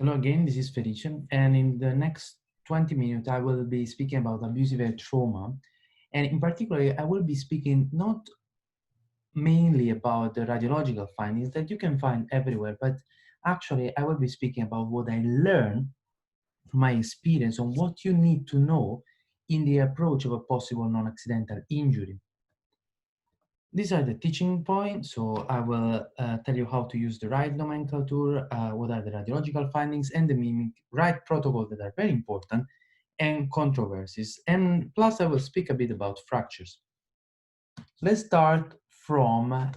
Hello again, this is Felice, and in the next 20 minutes, I will be speaking about abusive head trauma. And in particular, I will be speaking not mainly about the radiological findings that you can find everywhere, but actually, I will be speaking about what I learned from my experience on what you need to know in the approach of a possible non accidental injury. These are the teaching points. So I will tell you how to use the right nomenclature, what are the radiological findings, and the mimic right protocol that are very important, and controversies. And plus, I will speak a bit about fractures. Let's start from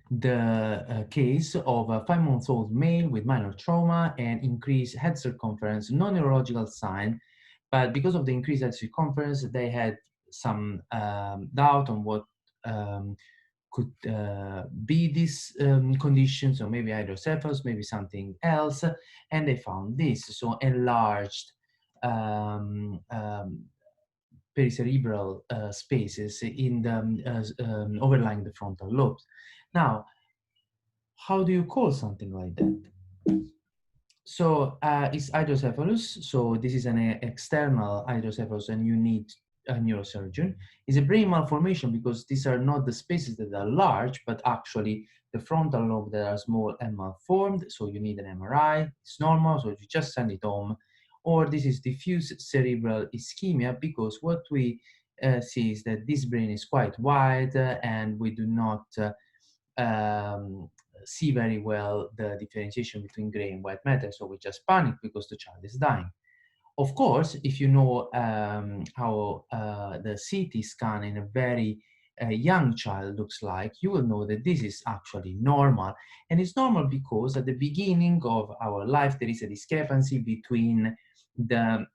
the case of a 5-month-old male with minor trauma and increased head circumference, no neurological sign, but because of the increased head circumference, they had some doubt on what could be this condition, so maybe hydrocephalus, maybe something else, and they found this, so enlarged pericerebral spaces in the overlying the frontal lobes. Now, how do you call something like that? So it's hydrocephalus. So this is an external hydrocephalus, and you need a neurosurgeon. It's a brain malformation because these are not the spaces that are large, but actually the frontal lobe that are small and malformed. So you need an MRI. It's normal, so you just send it home. Or this is diffuse cerebral ischemia because what we see is that this brain is quite wide and we do not um, see very well the differentiation between gray and white matter, so we just panic because the child is dying. Of course, if you know how the CT scan in a very young child looks like, you will know that this is actually normal. And it's normal because at the beginning of our life, there is a discrepancy between the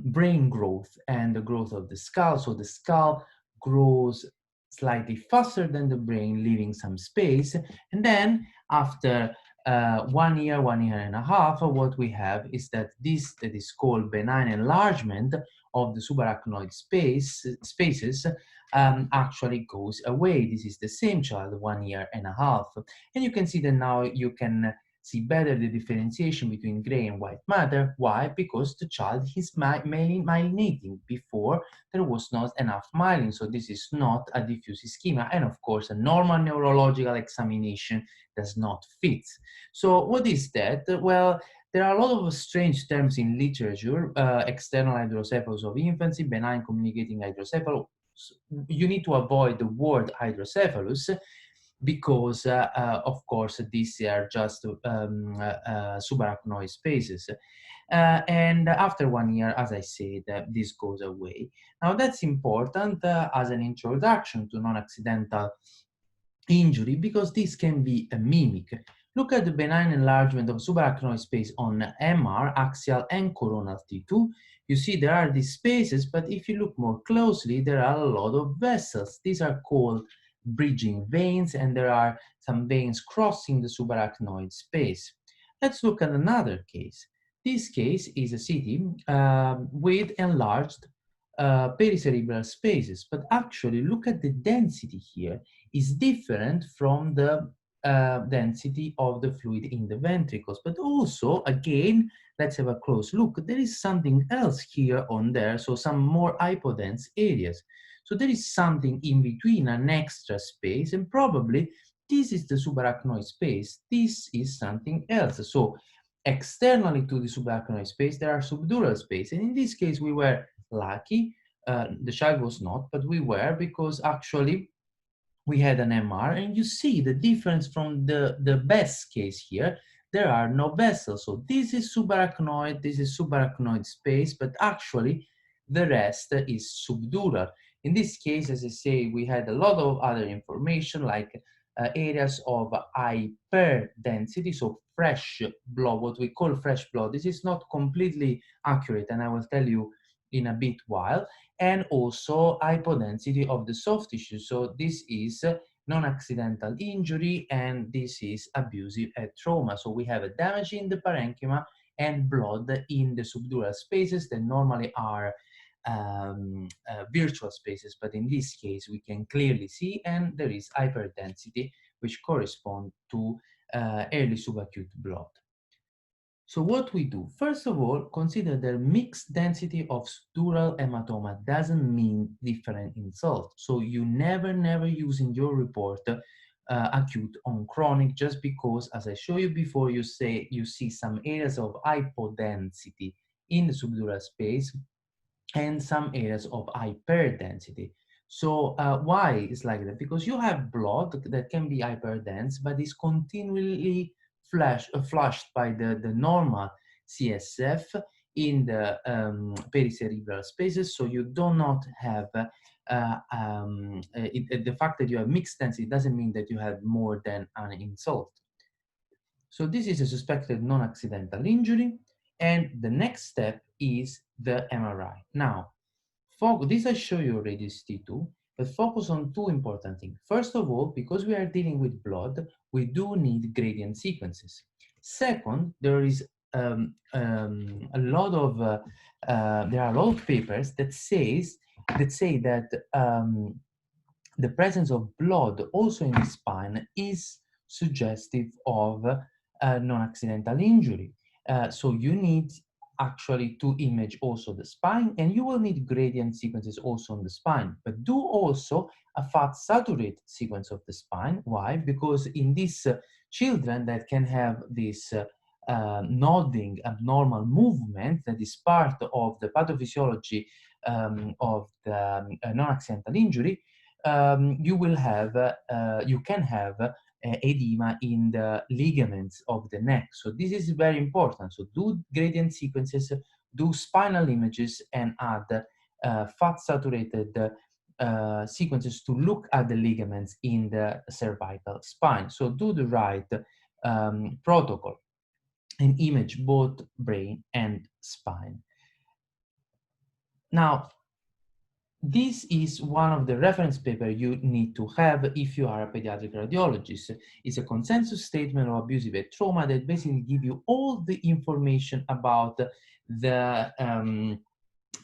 brain growth and the growth of the skull. So the skull grows slightly faster than the brain, leaving some space. And then after 1 year and a half, what we have is that this that is called benign enlargement of the subarachnoid spaces actually goes away. This is the same child, 1 year and a half. And you can see that now you can see better the differentiation between gray and white matter. Why? Because the child is myelinating. Before, there was not enough myelin, so this is not a diffuse ischemia. And of course, a normal neurological examination does not fit. So what is that? Well, there are a lot of strange terms in literature, external hydrocephalus of infancy, benign communicating hydrocephalus. You need to avoid the word hydrocephalus because, of course, these are just subarachnoid spaces. And after 1 year, as I said, this goes away. Now, that's important as an introduction to non-accidental injury because this can be a mimic. Look at the benign enlargement of subarachnoid space on MR, axial and coronal T2. You see there are these spaces, but if you look more closely, there are a lot of vessels. These are called bridging veins, and there are some veins crossing the subarachnoid space. Let's look at another case. This case is a CT with enlarged pericerebral spaces, but actually look at the density here is different from the density of the fluid in the ventricles. But also, again, let's have a close look. There is something else here on there, so some more hypodense areas. So there is something in between, an extra space, and probably this is the subarachnoid space. This is something else. So externally to the subarachnoid space, there are subdural space. And in this case, we were lucky. The child was not, but we were because actually we had an MR, and you see the difference from the best case here. There are no vessels. So this is subarachnoid space, but actually the rest is subdural. In this case, as I say, we had a lot of other information like areas of hyperdensity, so fresh blood, what we call fresh blood. This is not completely accurate, and I will tell you in a bit while, and also hypodensity of the soft tissue. So this is non-accidental injury, and this is abusive head trauma. So we have a damage in the parenchyma and blood in the subdural spaces that normally are virtual spaces, but in this case we can clearly see, and there is hyperdensity which correspond to early subacute blood. So what we do, first of all, consider that mixed density of subdural hematoma doesn't mean different insult. So you never use in your report acute on chronic, just because, as I showed you before, you say you see some areas of hypodensity in the subdural space and some areas of hyperdensity. So why is like that? Because you have blood that can be hyperdense, but is continually flushed by the normal CSF in the pericerebral spaces. So you do not have the fact that you have mixed density doesn't mean that you have more than an insult. So this is a suspected non-accidental injury, and the next step is the MRI. Now, this I show you already is T2, but focus on two important things. First of all, because we are dealing with blood, we do need gradient sequences. Second, there is a lot of there are a lot of papers that say that the presence of blood also in the spine is suggestive of non-accidental injury. So you need actually to image also the spine, and you will need gradient sequences also on the spine, but do also a fat saturated sequence of the spine. Why? Because in these children that can have this nodding abnormal movement that is part of the pathophysiology of the non-accidental injury, you will have, you can have edema in the ligaments of the neck. So this is very important. So do gradient sequences, do spinal images, and add fat saturated sequences to look at the ligaments in the cervical spine. So do the right protocol and image both brain and spine. Now, this is one of the reference papers you need to have if you are a pediatric radiologist. It's a consensus statement of abusive head trauma that basically give you all the information about the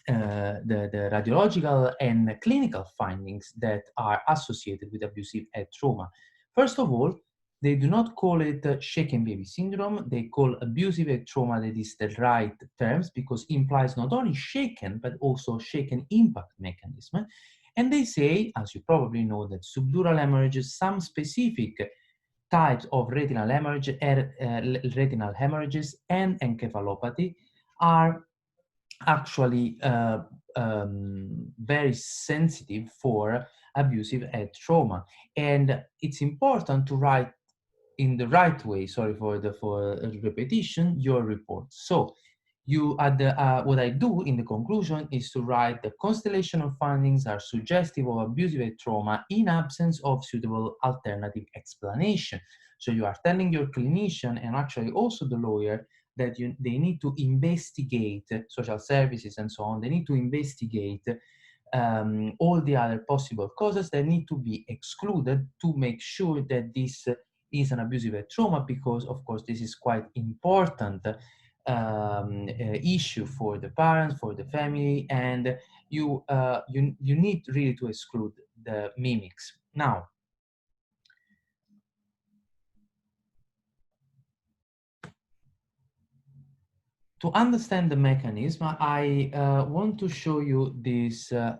radiological and clinical findings that are associated with abusive head trauma. First of all, they do not call it shaken baby syndrome. They call abusive head trauma, that is the right terms, because it implies not only shaken, but also shaken impact mechanism. And they say, as you probably know, that subdural hemorrhages, some specific types of retinal hemorrhage, retinal hemorrhages and encephalopathy are actually very sensitive for abusive head trauma. And it's important to write in the right way, sorry for the repetition, your report. So you at the what I do in the conclusion is to write the constellation of findings are suggestive of abusive head trauma in absence of suitable alternative explanation. So you are telling your clinician and actually also the lawyer that they need to investigate, social services and so on, they need to investigate all the other possible causes that need to be excluded to make sure that this is an abusive head trauma, because of course this is quite important issue for the parents, for the family, and you need really to exclude the mimics. Now, to understand the mechanism, I want to show you this a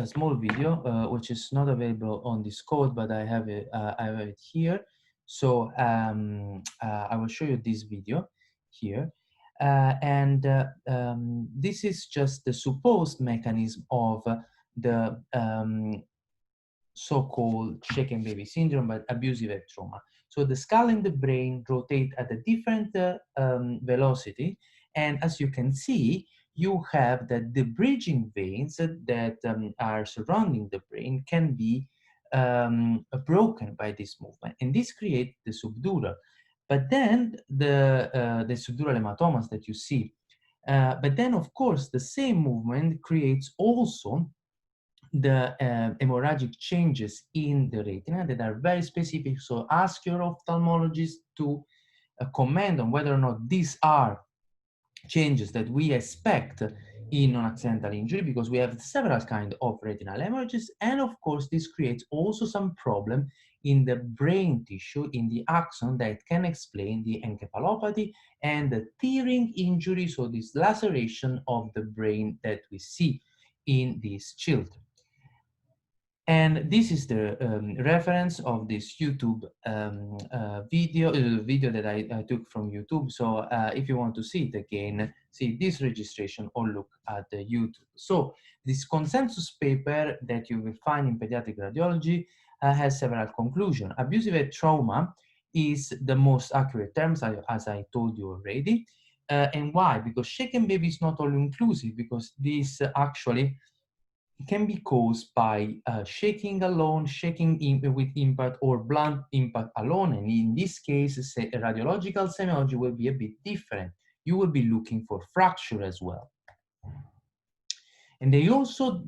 small video, which is not available on this code, but I have it here. So I will show you this video here. This is just the supposed mechanism of the so-called shaken baby syndrome, but abusive head trauma. So the skull and the brain rotate at a different velocity. And as you can see, you have that the bridging veins that are surrounding the brain can be broken by this movement. And this creates the subdural. But then the subdural hematomas that you see. But then, of course, the same movement creates also the hemorrhagic changes in the retina that are very specific. So ask your ophthalmologist to comment on whether or not these are changes that we expect in non-accidental injury because we have several kinds of retinal hemorrhages, and of course this creates also some problem in the brain tissue, in the axon, that can explain the encephalopathy and the tearing injury, so this laceration of the brain that we see in these children. And this is the reference of this YouTube video that I took from YouTube. So if you want to see it again, see this registration or look at the YouTube. So this consensus paper that you will find in pediatric radiology has several conclusions. Abusive head trauma is the most accurate term, as I told you already. And why? Because shaken baby is not all inclusive, because this actually can be caused by shaking alone, with impact, or blunt impact alone. And in this case, a radiological semiology will be a bit different. You will be looking for fracture as well. And they also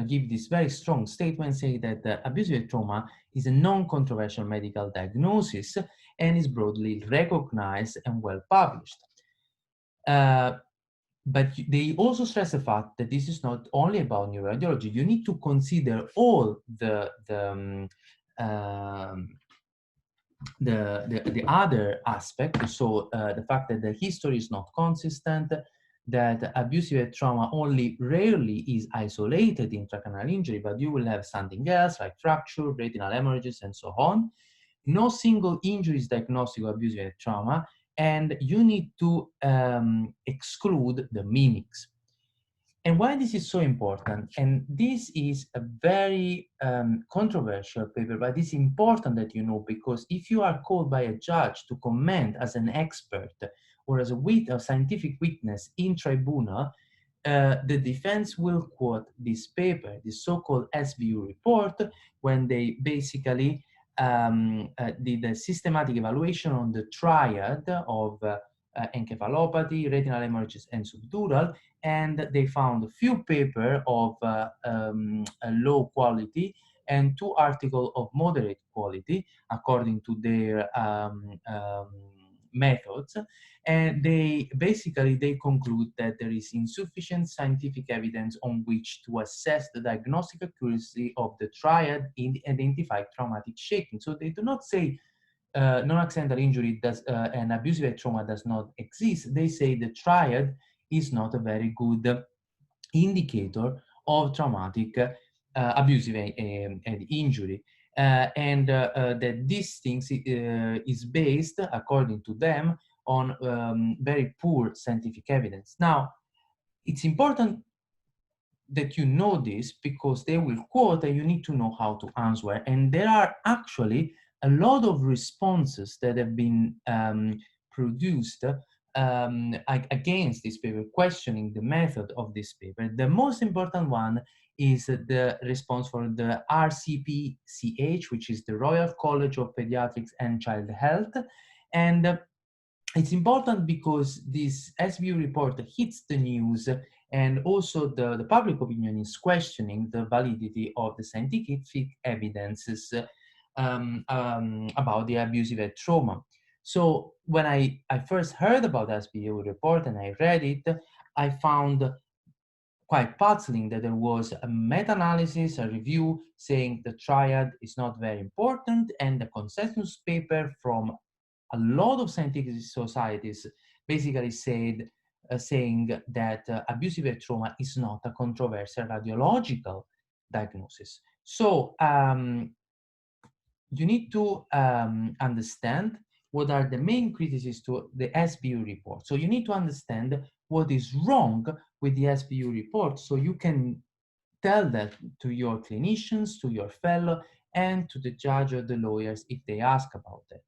give this very strong statement saying that abusive trauma is a non-controversial medical diagnosis and is broadly recognized and well published. But they also stress the fact that this is not only about neuroradiology. You need to consider all the other aspects. So the fact that the history is not consistent, that abusive trauma only rarely is isolated intracranial injury, but you will have something else like fracture, retinal hemorrhages, and so on. No single injury is diagnostic of abusive trauma, and you need to exclude the mimics. And why this is so important, and this is a very controversial paper, but it's important that you know, because if you are called by a judge to comment as an expert or as a scientific witness in tribunal, the defense will quote this paper, the so-called SBU report, when they basically did a systematic evaluation on the triad of encephalopathy, retinal hemorrhages, and subdural, and they found a few papers of low quality and 2 articles of moderate quality according to their methods. And they conclude that there is insufficient scientific evidence on which to assess the diagnostic accuracy of the triad in identified traumatic shaking. So they do not say non-accidental injury and abusive trauma does not exist. They say the triad is not a very good indicator of traumatic abusive injury. And that these things is based, according to them, on very poor scientific evidence. Now, it's important that you know this because they will quote and you need to know how to answer. And there are actually a lot of responses that have been produced against this paper, questioning the method of this paper. The most important one is the response for the RCPCH, which is the Royal College of Pediatrics and Child Health. And it's important because this SBU report hits the news, and also the public opinion is questioning the validity of the scientific evidences about the abusive trauma. So when I first heard about the SBU report and I read it, I found quite puzzling that there was a meta-analysis, a review saying the triad is not very important, and the consensus paper from a lot of scientific societies basically saying that abusive trauma is not a controversial radiological diagnosis. So you need to understand what are the main criticisms to the SBU report. So you need to understand what is wrong with the SBU report so you can tell that to your clinicians, to your fellow, and to the judge or the lawyers if they ask about that.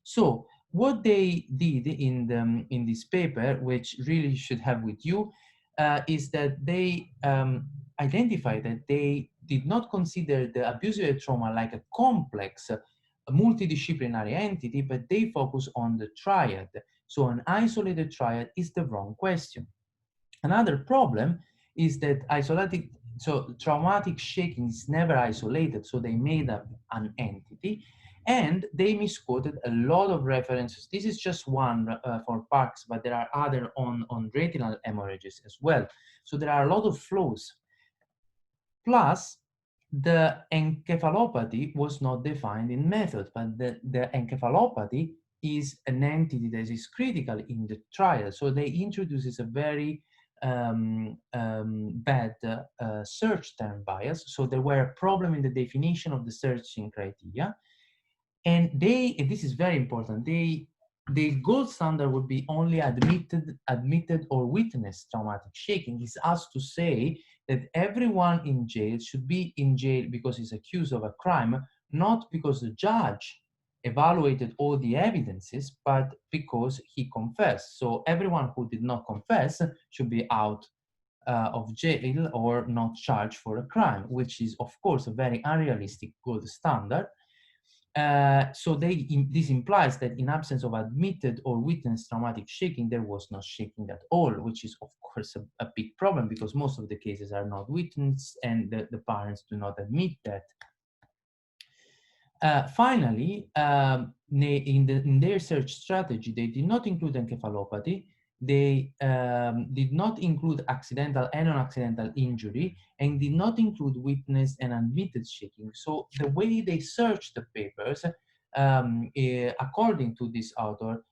So what they did in this paper, which really should have with you, is that they identified that they did not consider the abusive trauma like a complex, multidisciplinary entity, but they focus on the triad. So an isolated triad is the wrong question. Another problem is that traumatic shaking is never isolated, so they made up an entity. And they misquoted a lot of references. This is just one for Parks, but there are other on retinal hemorrhages as well. So there are a lot of flaws. Plus, the encephalopathy was not defined in method, but the encephalopathy is an entity that is critical in the trial. So they introduces a very bad search term bias. So there were a problem in the definition of the searching criteria. And this is very important, the gold standard would be only admitted or witnessed traumatic shaking. This has to say that everyone in jail should be in jail because he's accused of a crime, not because the judge evaluated all the evidences, but because he confessed. So everyone who did not confess should be out of jail or not charged for a crime, which is, of course, a very unrealistic gold standard. So this implies that in absence of admitted or witnessed traumatic shaking, there was no shaking at all, which is, of course, a big problem because most of the cases are not witnessed and the parents do not admit that. Finally, in their search strategy, they did not include encephalopathy. They did not include accidental and non-accidental injury, and did not include witnessed and admitted shaking. So the way they searched the papers, according to this author,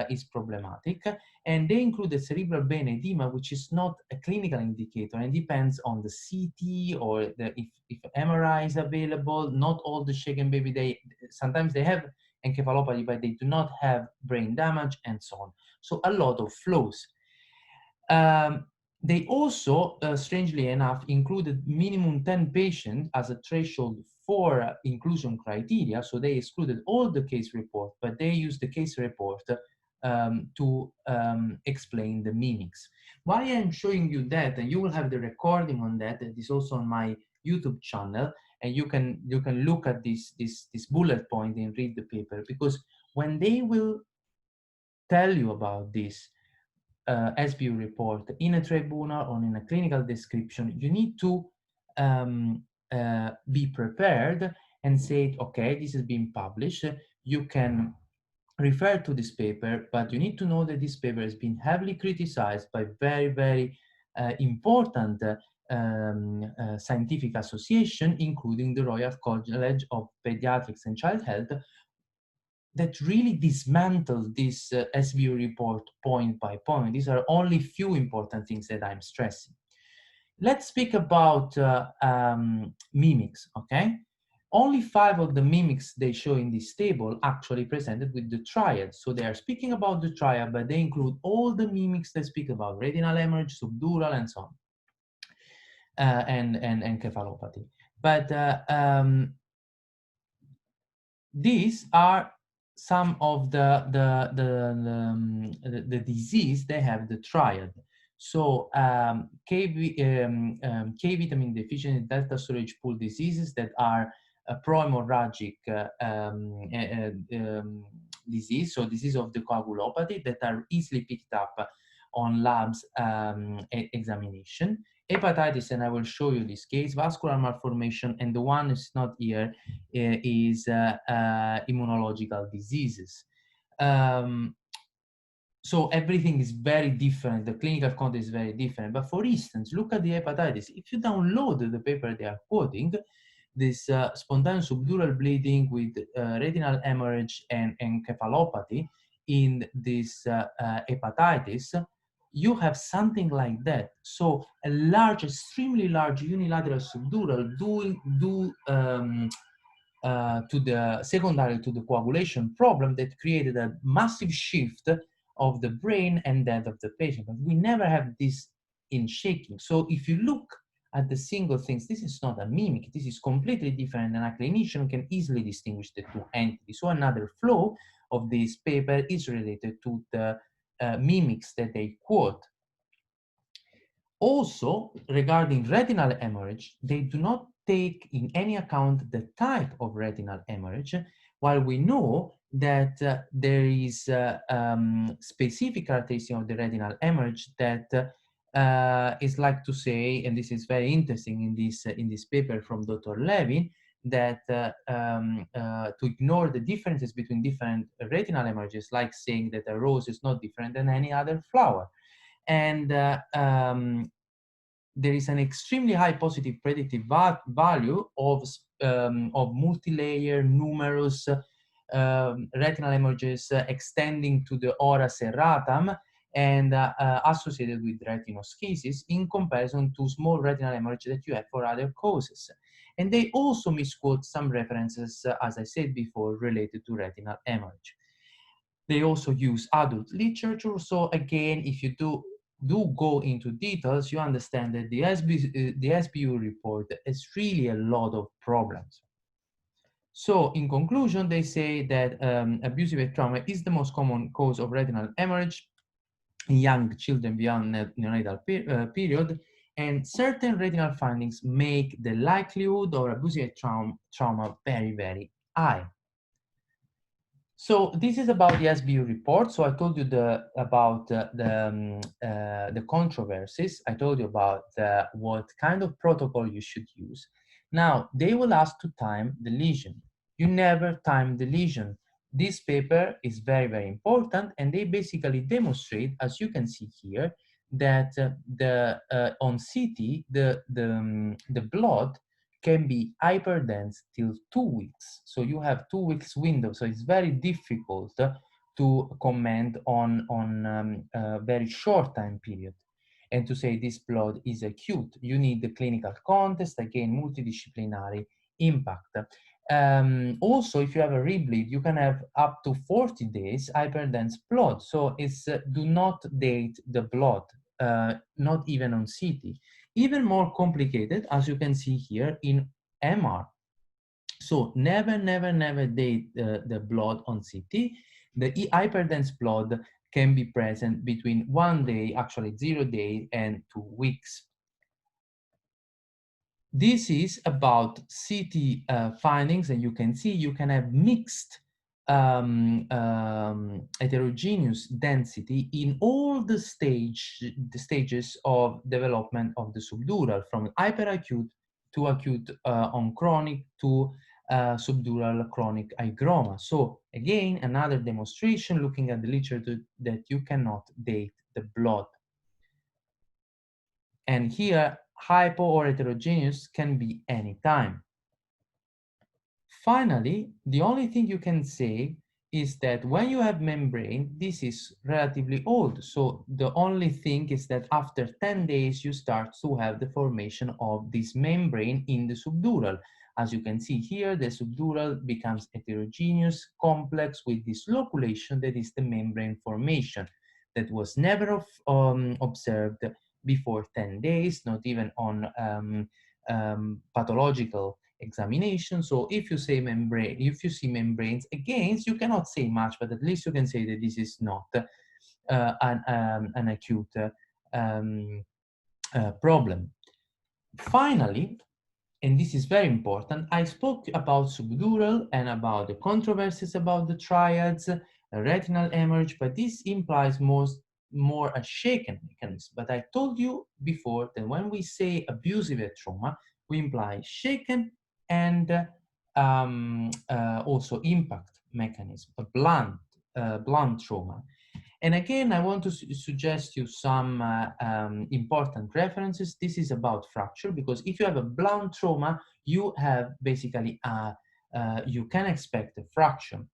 is problematic. And they included cerebral brain edema, which is not a clinical indicator and depends on the CT or if MRI is available. Not all the shaken baby, sometimes they have encephalopathy, but they do not have brain damage and so on. So a lot of flaws. They also, strangely enough, included minimum 10 patients as a threshold for inclusion criteria. So they excluded all the case report, but they used the case report to explain the mimics. Why I'm showing you that, and you will have the recording on that, it is also on my YouTube channel, and you can look at this bullet point and read the paper, because when they will tell you about this SBU report in a tribunal or in a clinical description, you need to be prepared and say, okay, this has been published. You can refer to this paper, but you need to know that this paper has been heavily criticized by very, very important scientific association, including the Royal College of Pediatrics and Child Health, that really dismantle this SBU report point by point. These are only few important things that I'm stressing. Let's speak about mimics, okay? Only 5 of the mimics they show in this table actually presented with the triad. So they are speaking about the triad, but they include all the mimics that speak about retinal hemorrhage, subdural, and so on, and encephalopathy. But these are some of the disease they have the triad. So K vitamin deficiency delta storage pool diseases that are pro-hemorrhagic disease, so disease of the coagulopathy that are easily picked up on labs examination. Hepatitis, and I will show you this case, vascular malformation, and the one is not here is immunological diseases. So everything is very different. The clinical content is very different. But for instance, look at the hepatitis. If you download the paper they are quoting, this spontaneous subdural bleeding with retinal hemorrhage and encephalopathy in this hepatitis, you have something like that. So a large, extremely large unilateral subdural to the secondary to the coagulation problem that created a massive shift of the brain and that of the patient. But we never have this in shaking. So if you look at the single things, this is not a mimic, this is completely different, and a clinician can easily distinguish the two entities. So another flaw of this paper is related to the mimics that they quote. Also, regarding retinal hemorrhage, they do not take in any account the type of retinal hemorrhage, while we know that there is specific characteristic of the retinal hemorrhage that is like to say, and this is very interesting in this paper from Dr. Levin, that to ignore the differences between different retinal hemorrhages, like saying that a rose is not different than any other flower. And there is an extremely high positive predictive value of multi-layer, numerous retinal hemorrhages extending to the ora serratum and associated with retinoschisis in comparison to small retinal hemorrhage that you have for other causes. And they also misquote some references, as I said before, related to retinal hemorrhage. They also use adult literature. So again, if you do go into details, you understand that the SBU report has really a lot of problems. So in conclusion, they say that abusive head trauma is the most common cause of retinal hemorrhage in young children beyond neonatal period, and certain retinal findings make the likelihood of abusive head trauma very, very high. So this is about the SBU report. So I told you about the controversies. I told you about what kind of protocol you should use. Now, they will ask to time the lesion. You never time the lesion. This paper is very, very important, and they basically demonstrate, as you can see here, that on CT, the blood can be hyperdense till 2 weeks. So you have 2 weeks window. So it's very difficult to comment on a very short time period. And to say this blood is acute, you need the clinical context, again, multidisciplinary impact. Also, if you have a rebleed, you can have up to 40 days hyperdense blood. So it's do not date the blood, not even on CT. Even more complicated, as you can see here, in MR. So never, never, never date the blood on CT. The hyperdense blood can be present between 1 day, actually 0 day, and 2 weeks. This is about CT findings, and you can see you can have mixed heterogeneous density in all the stages of development of the subdural, from hyperacute to acute on chronic to subdural chronic hygroma. So again, another demonstration looking at the literature that you cannot date the blood. And here, hypo or heterogeneous can be any time. Finally, the only thing you can say is that when you have membrane, this is relatively old. So the only thing is that after 10 days, you start to have the formation of this membrane in the subdural. As you can see here, the subdural becomes heterogeneous, complex with this loculation that is the membrane formation that was never observed before 10 days, not even on pathological examination. So if you say membrane, if you see membranes, again, you cannot say much, but at least you can say that this is not an acute problem. Finally, and this is very important, I spoke about subdural and about the controversies about the triads, retinal hemorrhage, but this implies more a shaken mechanism. But I told you before that when we say abusive head trauma, we imply shaken and also impact mechanism, a blunt trauma. And again, I want to suggest you some important references. This is about fracture, because if you have a blunt trauma, you have basically, you can expect a fracture.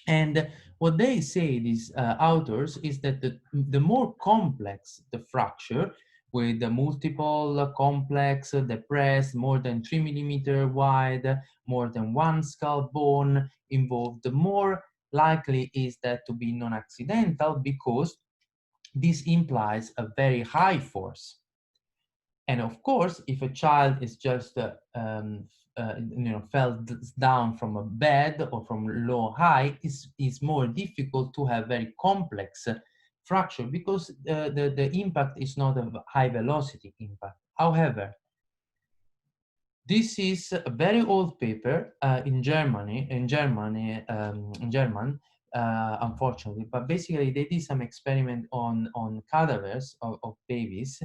And what they say, these authors, is that the more complex the fracture, with the multiple complex, depressed, more than 3 millimeter wide, more than one skull bone involved, the more likely is that to be non-accidental, because this implies a very high force. And of course, if a child is just fell down from a bed or from low height, is more difficult to have very complex fracture, because the impact is not a high velocity impact. However, this is a very old paper in German, unfortunately, but basically they did some experiment on cadavers of babies,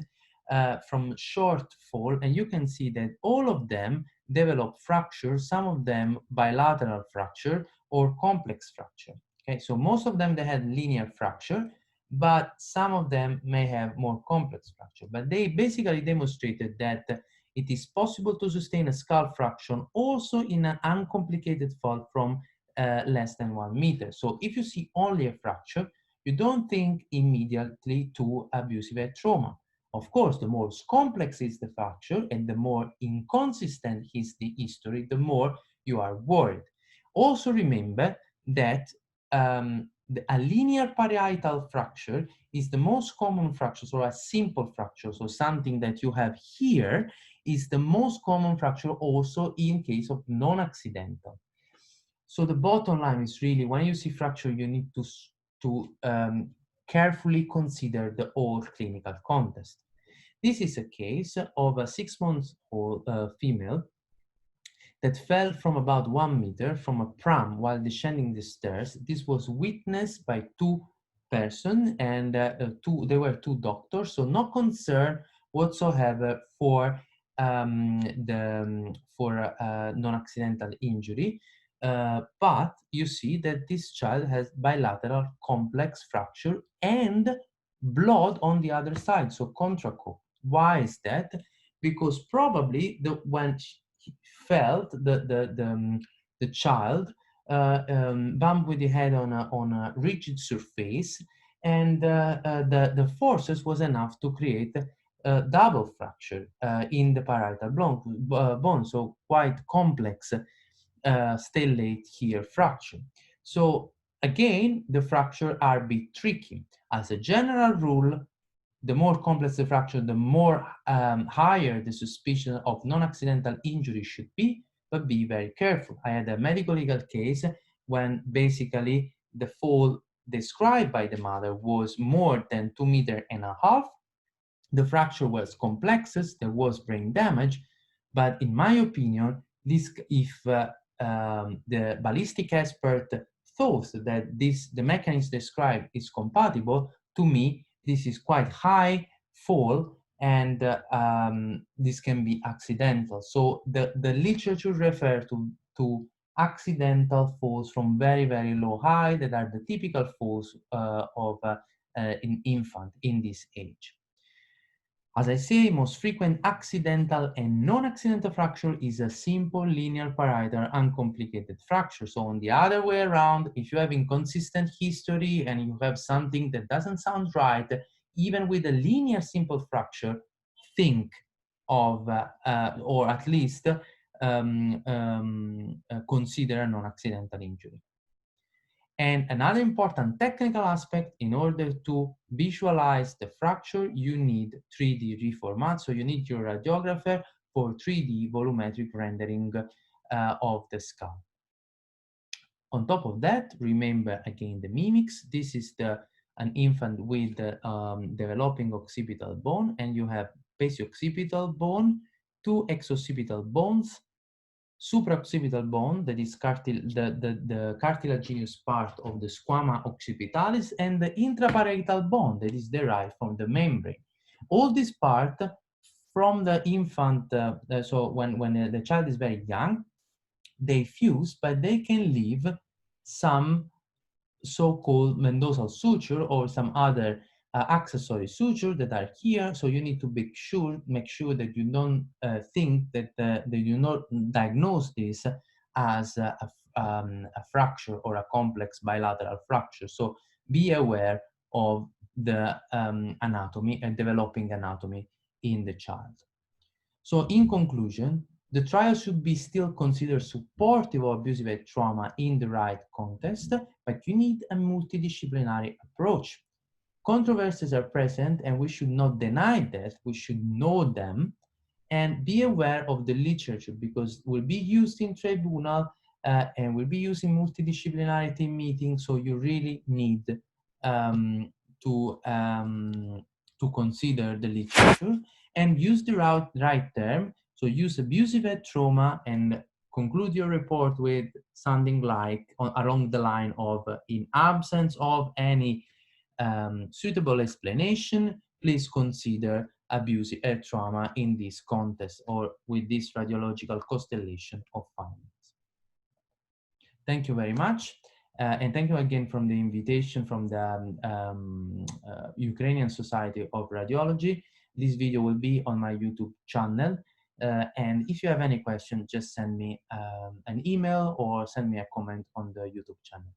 from short fall, and you can see that all of them develop fracture, some of them bilateral fracture or complex fracture. Okay, so most of them, they had linear fracture, but some of them may have more complex fracture. But they basically demonstrated that it is possible to sustain a skull fracture also in an uncomplicated fall from less than 1 meter. So if you see only a fracture, you don't think immediately to abusive head trauma. Of course, the more complex is the fracture and the more inconsistent is the history, the more you are worried. Also remember that a linear parietal fracture is the most common fracture, so a simple fracture, so something that you have here is the most common fracture also in case of non-accidental. So the bottom line is really, when you see fracture, you need to carefully consider the whole clinical context. This is a case of a 6-month-old female that fell from about 1 meter from a pram while descending the stairs. This was witnessed by 2 persons, and they were 2 doctors, so no concern whatsoever for non-accidental injury. But you see that this child has bilateral complex fracture and blood on the other side, so contractile. Why is that? Because probably when he felt the child bumped with the head on a rigid surface, and the forces was enough to create a double fracture in the parietal bone, so quite complex stellate here fracture. So again, the fracture are a bit tricky. As a general rule, the more complex the fracture, the more higher the suspicion of non-accidental injury should be, but be very careful. I had a medical legal case when basically the fall described by the mother was more than 2.5 meters. The fracture was complex, there was brain damage, but in my opinion, if the ballistic expert thought that the mechanism described is compatible, to me, this is quite high fall, and this can be accidental. So the literature refer to accidental falls from very, very low height that are the typical falls of an infant in this age. As I say, most frequent accidental and non-accidental fracture is a simple linear parietal uncomplicated fracture. So on the other way around, if you have inconsistent history and you have something that doesn't sound right, even with a linear simple fracture, think of, or at least consider a non-accidental injury. And another important technical aspect, in order to visualize the fracture, you need 3D reformat. So you need your radiographer for 3D volumetric rendering of the skull. On top of that, remember again the mimics. This is an infant with developing occipital bone, and you have basioccipital bone, 2 exoccipital bones, supraoccipital bone, that is the cartilaginous part of the squama occipitalis, and the intraparietal bone that is derived from the membrane. All this part from the infant, so when the child is very young, they fuse, but they can leave some so-called Mendozal suture or some other accessory suture that are here. So you need to make sure that you don't think that you not diagnose this as a fracture or a complex bilateral fracture. So be aware of the anatomy and developing anatomy in the child. So in conclusion, the trial should be still considered supportive of abusive head trauma in the right context, but you need a multidisciplinary approach. Controversies are present, and we should not deny that. We should know them and be aware of the literature, because it will be used in tribunal and will be used in multidisciplinarity meetings. So you really need um, to consider the literature and use the right term. So use abusive head trauma and conclude your report with something like along the line of in absence of any suitable explanation, please consider abusive head trauma in this context or with this radiological constellation of findings. Thank you very much. And thank you again from the invitation from the Ukrainian Society of Radiology. This video will be on my YouTube channel. And if you have any question, just send me an email or send me a comment on the YouTube channel.